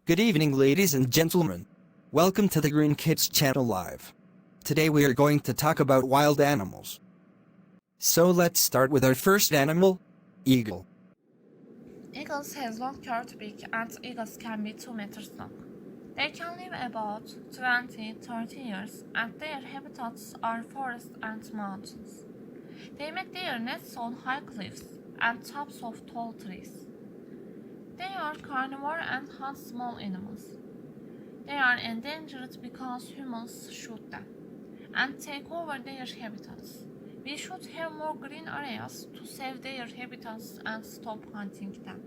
Good evening, ladies and gentlemen. Welcome to the GreenKids channel live. Today we are going to talk about wild animals. So let's start with our first animal, eagle. Eagles has long curved beak and eagles can be 2 meters long. They can live about 20-30 years and their habitats are forests and mountains. They make their nests on high cliffs and tops of tall trees. They are carnivore and hunt small animals. They are endangered because humans shoot them and take over their habitats. We should have more green areas to save their habitats and stop hunting them.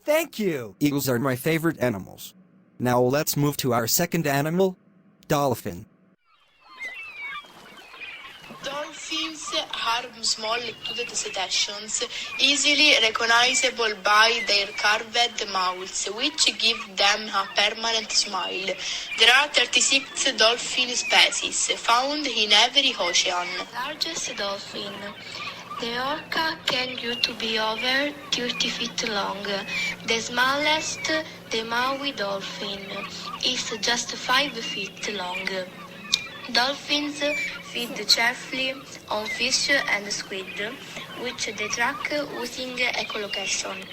Thank you! Eagles are my favorite animals. Now let's move to our second animal, dolphin. Dolphins are small toothed cetaceans, easily recognizable by their carved mouths, which give them a permanent smile. There are 36 dolphin species found in every ocean. Largest dolphin. The orca can grow to be over 30 feet long. The smallest, the Maui dolphin, is just 5 feet long. Dolphins feed chiefly on fish and squid, which they track using echolocation.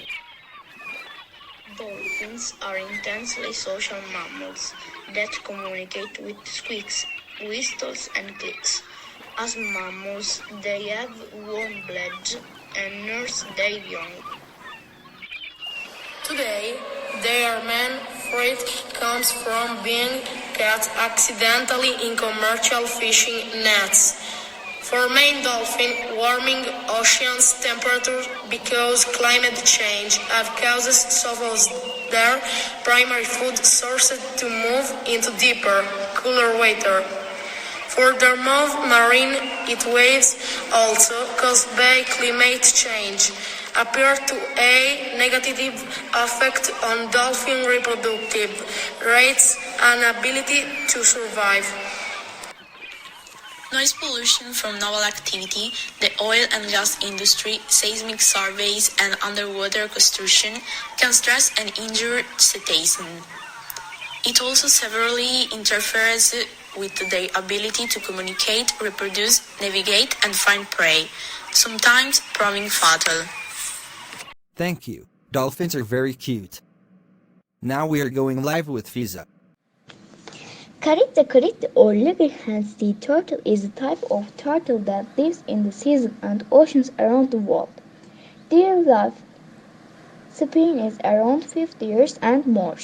Dolphins are intensely social mammals that communicate with squeaks, whistles, and clicks. As mammals, they have warm blood and nurse their young. Today, their main threat comes from being caught accidentally in commercial fishing nets. For main dolphin, warming oceans temperatures because climate change have caused some of their primary food sources to move into deeper, cooler water. Furthermore, marine heat waves, also caused by climate change, appear to a negative effect on dolphin reproductive rates and ability to survive. Noise pollution from naval activity, the oil and gas industry, seismic surveys, and underwater construction can stress and injure cetaceans. It also severely interferes with their ability to communicate, reproduce, navigate, and find prey, sometimes proving fatal. Thank you. Dolphins are very cute. Now we are going live with Fiza. Carita or leatherhead sea turtle is a type of turtle that lives in the seas and oceans around the world. Their life span is around 50 years and more.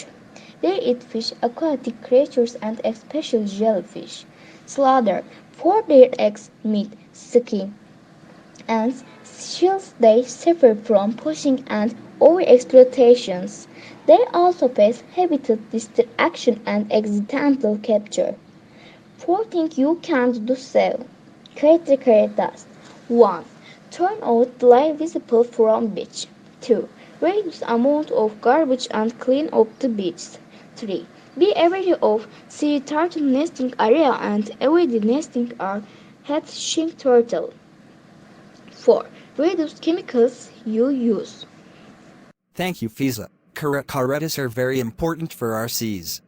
They eat fish, aquatic creatures, and especially jellyfish. Slaughter for their eggs, meat, skin, and shells. They suffer from poaching and overexploitations. They also face habitat destruction and accidental capture. 4 things you can do so. Caritas. 1. Turn out the light visible from beach. 2. Reduce amount of garbage and clean up the beach. 3. Be aware of sea turtle nesting area and avoid nesting or hatching turtle. 4. Reduce chemicals you use. Thank you, Fiza. Caretas are very important for our seas.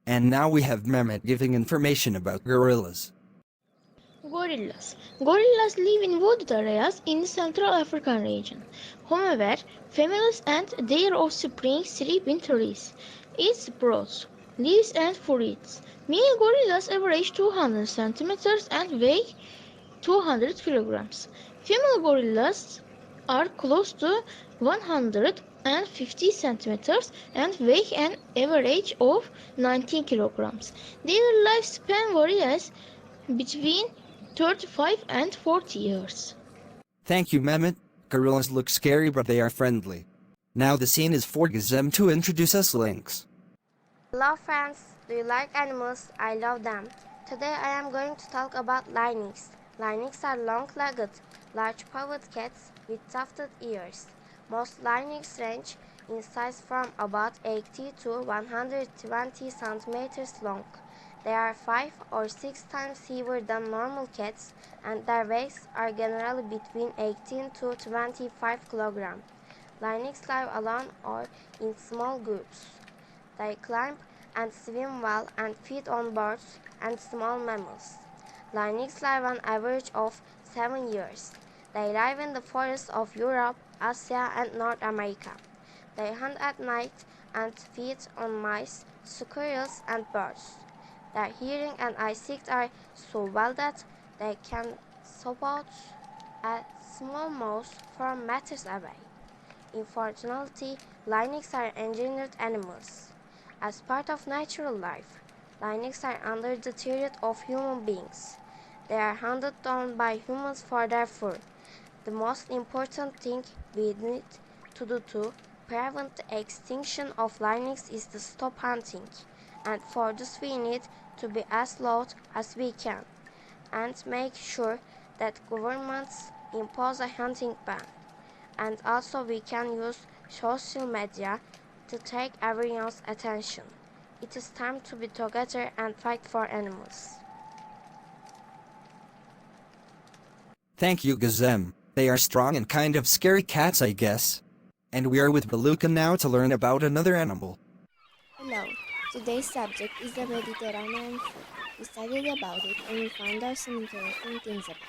And now we have Mehmet giving information about gorillas. Gorillas. Gorillas live in wooded areas in the Central African region. However, females and their offspring sleep in trees, eat sprouts, leaves and fruits. Male gorillas average 200 centimeters and weigh 200 kilograms. Female gorillas are close to 150 centimeters and weigh an average of 19 kilograms. Their lifespan varies between 35 and 40 years. Thank you, Mehmet. Gorillas look scary, but they are friendly. Now the scene is for Gizem to introduce us Lynx. Hello friends, do you like animals? I love them. Today I am going to talk about lynx. Lynx are long-legged, large-pawed cats with tufted ears. Most lynx range in size from about 80 to 120 centimeters long. They are 5 or 6 times heavier than normal cats, and their weights are generally between 18 to 25 kilograms. Lynx live alone or in small groups. They climb and swim well and feed on birds and small mammals. Lynx live an average of 7 years. They live in the forests of Europe, Asia, and North America. They hunt at night and feed on mice, squirrels, and birds. Their hearing and eyesight are so well that they can spot a small mouse from meters away. Unfortunately, lynx are endangered animals. As part of natural life, lynx are under the threat of human beings. They are hunted down by humans for their fur. The most important thing we need to do to prevent the extinction of lynx is to stop hunting, and for this we need to be as loud as we can and make sure that governments impose a hunting ban. And also we can use social media to take everyone's attention. It is time to be together and fight for animals. Thank you, Gazem. They are strong and kind of scary cats, I guess. And we are with Beluga now to learn about another animal. Hello, today's subject is the Mediterranean food. We studied about it and we found out some interesting things about it.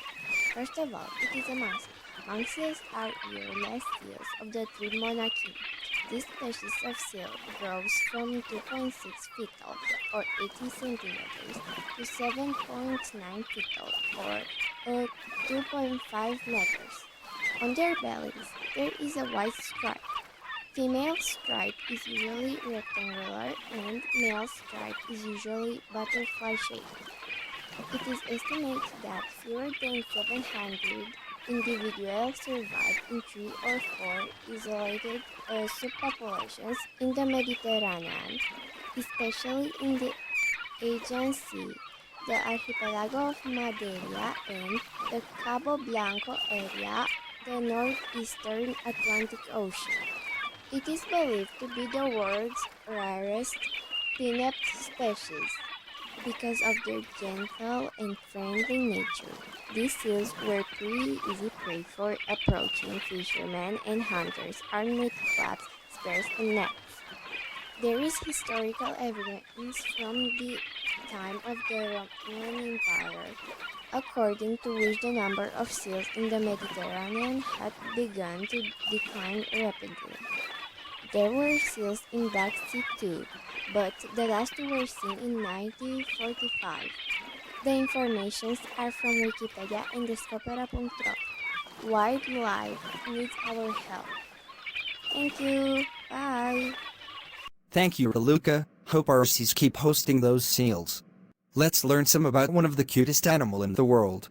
First of all, it is a monkey. Monk seals are earless seals of the tree monarchy. This species of seal grows from 2.6 feet tall, or 80 centimeters, to 7.9 feet tall, or 2.5 meters. On their bellies, there is a white stripe. Female stripe is usually rectangular and male stripe is usually butterfly-shaped. It is estimated that fewer than 700 individuals survive in 3 or 4 isolated subpopulations in the Mediterranean, especially in the Aegean Sea, the archipelago of Madeira, and the Cabo Blanco area, the northeastern Atlantic Ocean. It is believed to be the world's rarest pinnate species. Because of their gentle and friendly nature, these seals were pretty easy prey for approaching fishermen and hunters armed with clubs, spears, and nets. There is historical evidence from the time of the Roman Empire, according to which the number of seals in the Mediterranean had begun to decline rapidly. There were seals in Black Sea too, but the last two were seen in 1945. The informations are from Wikipedia and Descopera.ro. Wildlife needs our help. Thank you. Bye. Thank you, Beluga. Hope our seas keep hosting those seals. Let's learn some about one of the cutest animal in the world.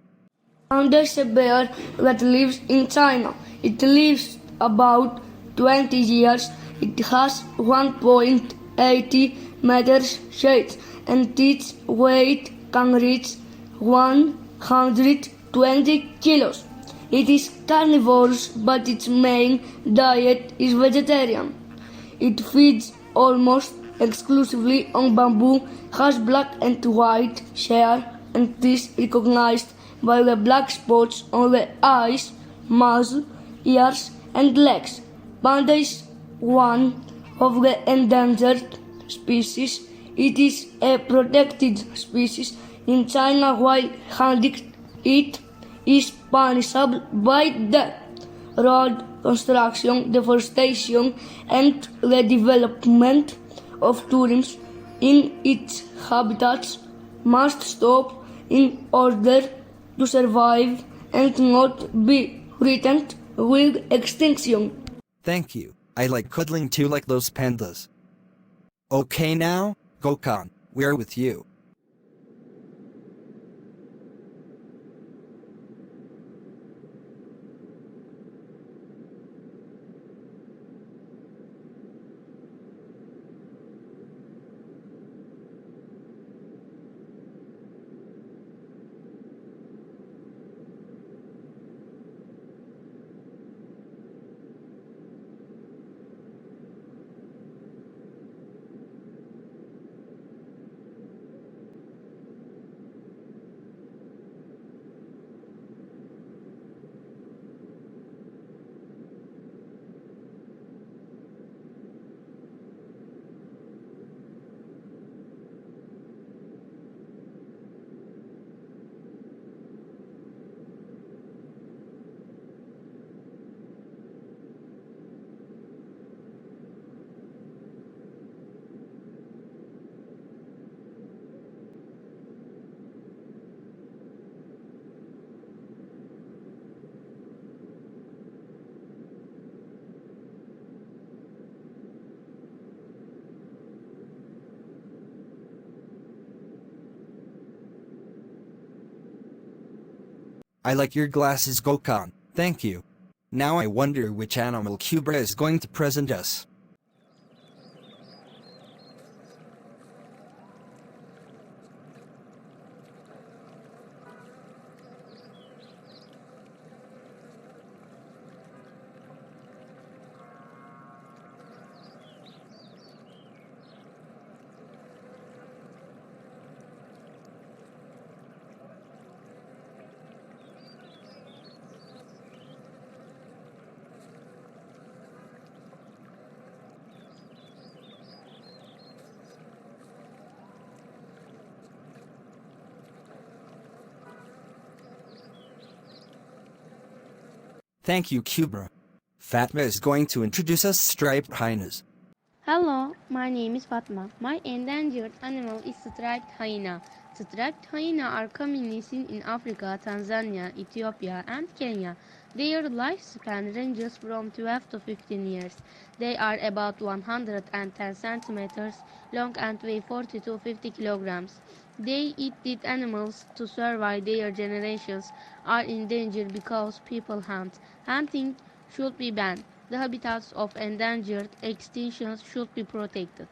There's a bear that lives in China. It lives about 20 years. It has 1.80 meters height and its weight can reach 120 kilos. It is carnivorous, but its main diet is vegetarian. It feeds almost exclusively on bamboo, has black and white hair, and is recognized by the black spots on the eyes, muzzle, ears, and legs. Panda is one of the endangered species. It is a protected species in China, while hunting it is punishable by death. Road construction, deforestation, and the development of tourism in its habitats must stop in order to survive and not be threatened with extinction. Thank you. I like cuddling too, like those pandas. Okay now, Gokhan, we are with you. I like your glasses, Gokhan. Thank you. Now I wonder which animal Kubra is going to present us. Thank you, Kubra. Fatma is going to introduce us striped hyenas. Hello, my name is Fatma. My endangered animal is striped hyena. Striped hyena are commonly seen in Africa, Tanzania, Ethiopia, and Kenya. Their lifespan ranges from 12 to 15 years. They are about 110 centimeters long and weigh 40 to 50 kilograms. They eat dead animals to survive. Their generations are endangered because people hunt. Hunting should be banned. The habitats of endangered extinctions should be protected.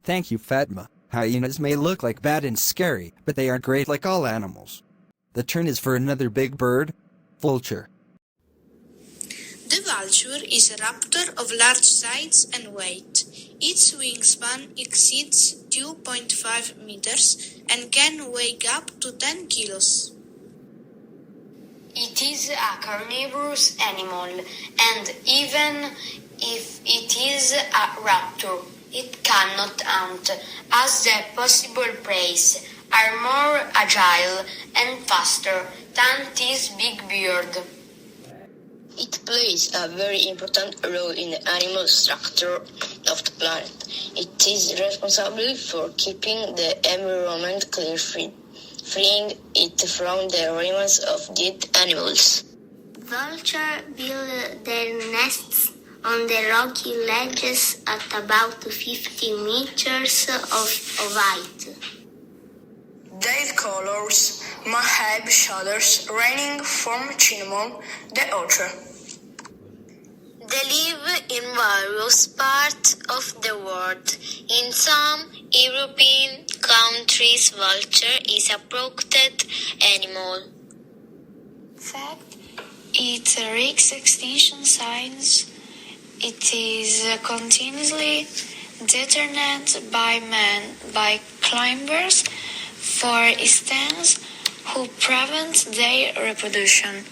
Thank you, Fatma. Hyenas may look like bad and scary, but they are great like all animals. The turn is for another big bird, vulture. The vulture is a raptor of large size and weight. Its wingspan exceeds 2.5 meters and can weigh up to 10 kilos. It is a carnivorous animal, and even if it is a raptor, it cannot hunt, as the possible prey are more agile and faster than this big bird. It plays a very important role in the animal structure of the planet. It is responsible for keeping the environment clear, freeing it from the remains of dead animals. Vultures build their nests on the rocky ledges at about 50 meters of height. Their colors may have shadows ranging from cinnamon the ochre. They live in various parts of the world. In some European countries, vulture is a protected animal. In fact, it risks extinction signs. It is continuously threatened by man, by climbers, for instance, who prevent their reproduction.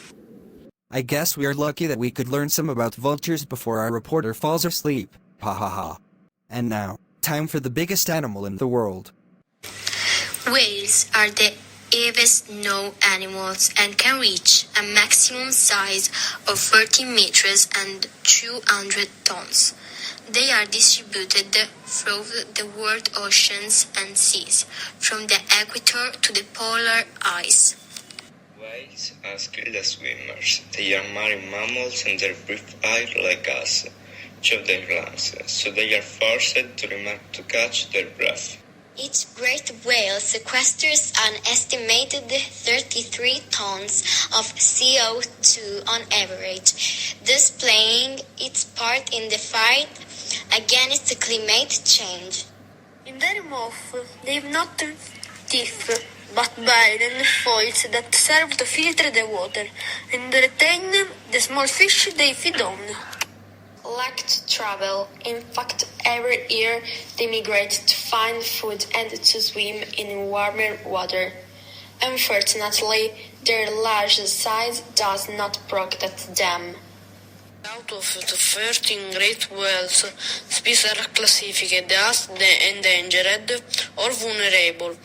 I guess we are lucky that we could learn some about vultures before our reporter falls asleep. Ha ha ha. And now, time for the biggest animal in the world. Whales are the heaviest known animals and can reach a maximum size of 30 meters and 200 tons. They are distributed through the world oceans and seas, from the equator to the polar ice. Whales are skilled swimmers. They are marine mammals and they breathe air like us, of their lungs, so they are forced to remain to catch their breath. Each great whale sequesters an estimated 33 tons of CO2 on average, thus playing its part in the fight against climate change. In their mouth, they have not teeth, but iron foils that serve to filter the water and retain the small fish they feed on. Like to travel, in fact every year they migrate to find food and to swim in warmer water. Unfortunately, their large size does not protect them. Out of the 13 great whales, species are classified as the endangered or vulnerable,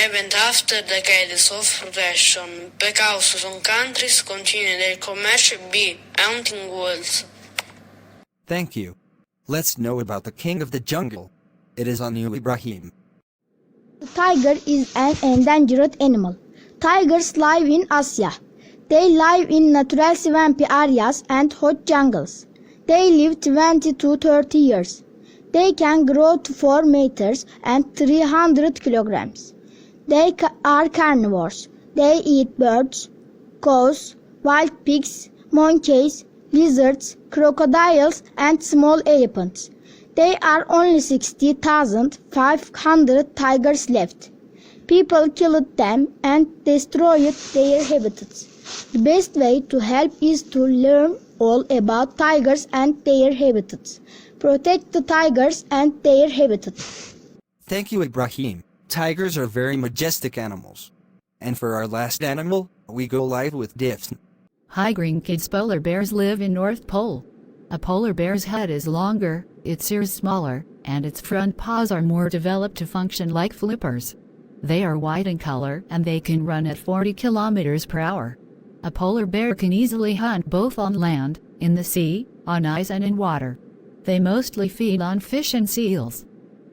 even after decades of protection, because some countries continue their commercial by hunting whales. Thank you. Let's know about the king of the jungle. It is on you, Ibrahim. The tiger is an endangered animal. Tigers live in Asia. They live in natural swampy areas and hot jungles. They live 20 to 30 years. They can grow to 4 meters and 300 kilograms. They are carnivores. They eat birds, cows, wild pigs, monkeys, lizards, crocodiles, and small elephants. There are only 60,500 tigers left. People killed them and destroyed their habitats. The best way to help is to learn all about tigers and their habitats. Protect the tigers and their habitats. Thank you, Ibrahim. Tigers are very majestic animals. And for our last animal, we go live with Diffs. Hi GreenKids. Polar bears live in North Pole. A polar bear's head is longer, its ears smaller, and its front paws are more developed to function like flippers. They are white in color and they can run at 40 kilometers per hour. A polar bear can easily hunt both on land, in the sea, on ice and in water. They mostly feed on fish and seals.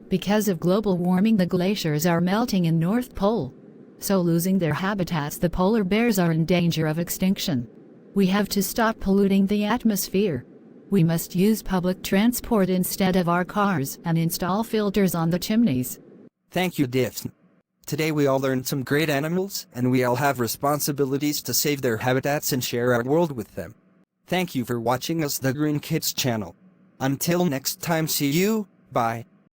Because of global warming, the glaciers are melting in North Pole. So losing their habitats, the polar bears are in danger of extinction. We have to stop polluting the atmosphere. We must use public transport instead of our cars and install filters on the chimneys. Thank you, Diffs. Today we all learned some great animals, and we all have responsibilities to save their habitats and share our world with them. Thank you for watching us, the GreenKids channel. Until next time, see you, bye.